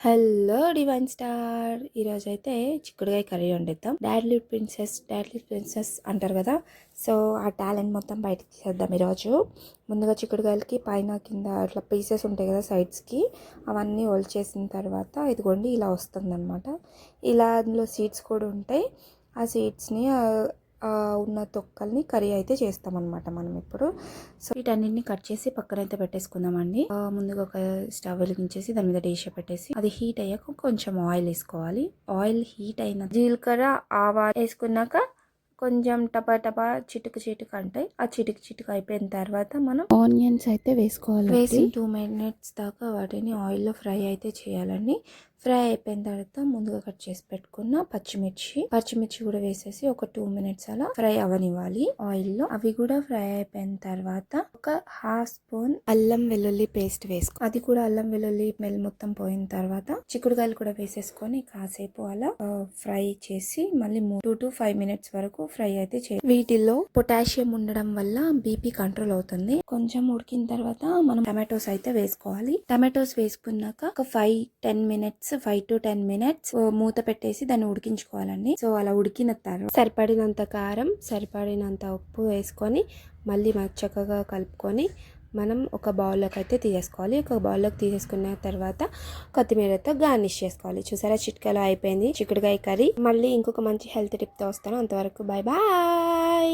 Hello divine star. ఈరోజైతే చిక్కుడుకాయ curry వండిద్దాం. డాడ్లీ princess అంటారు కదా, సో ఆ టాలెంట్ మొత్తం బయటకు తీసేద్దాం ఈరోజు. ముందుగా చిక్కుడుకాయలకి పైన కింద అట్లా పీసెస్ ఉంటాయి కదా సైడ్స్కి, అవన్నీ ఒలిచేసిన తర్వాత ఇదిగోండి ఇలా వస్తుందన్నమాట. ఇలా అందులో సీడ్స్ కూడా ఉంటాయి. ఆ సీడ్స్ని ఉన్న తొక్కల్ని కర్రీ అయితే చేస్తామన్నమాట మనం ఇప్పుడు. సో వీటన్నిటిని కట్ చేసి పక్కనైతే పెట్టేసుకుందామండి. ముందుగా ఒక స్టవ్ వెలిగించేసి దాని మీద డిష్ పెట్టేసి అది హీట్ అయ్యాక కొంచెం ఆయిల్ వేసుకోవాలి. ఆయిల్ హీట్ అయిన జీలకర్ర ఆవాలు వేసుకున్నాక కొంచెం టపా చిటుకు అంటాయి. ఆ చిటుకు అయిపోయిన తర్వాత మనం ఆనియన్స్ అయితే వేసుకోవాలి. వేసి 2 minutes దాకా వాటిని ఆయిల్లో ఫ్రై అయితే చేయాలండి. ఫ్రై అయిపోయిన తర్వాత ముందుగా కట్ చేసి పెట్టుకున్న పచ్చిమిర్చి కూడా వేసేసి ఒక 2 minutes అలా ఫ్రై అవనివ్వాలి ఆయిల్లో. అవి కూడా ఫ్రై అయిపోయిన తర్వాత ఒక 1/2 స్పూన్ అల్లం వెల్లుల్లి పేస్ట్ వేసుకో. అది కూడా అల్లం వెల్లుల్లి స్మెల్ మొత్తం పోయిన తర్వాత చిక్కుడుకాయలు కూడా వేసేసుకొని కాసేపు అలా ఫ్రై చేసి మళ్ళీ 2 to 5 minutes వరకు ఫ్రై అయితే చేయాలి. వీటిల్లో పొటాషియం ఉండడం వల్ల బీపీ కంట్రోల్ అవుతుంది. కొంచెం ఉడికిన తర్వాత మనం టమాటోస్ అయితే వేసుకోవాలి. టమాటోస్ వేసుకున్నాక ఒక 5 to 10 minutes మూత పెట్టేసి దాన్ని ఉడికించుకోవాలండి. సో అలా ఉడికిన తర్వాత సరిపడినంత కారం, సరిపడినంత ఉప్పు వేసుకొని మళ్ళీ చక్కగా కలుపుకొని మనం ఒక బౌల్లోకి అయితే తీసేసుకోవాలి. ఒక బౌల్లోకి తీసేసుకున్న తర్వాత కొత్తిమీరతో గార్నిష్ చేసుకోవాలి. చూసారా, చిటికెలో అయిపోయింది చిక్కుడుకాయ కర్రీ. మళ్ళీ ఇంకొక మంచి హెల్త్ టిప్తో వస్తాను. అంతవరకు బాయ్ బాయ్.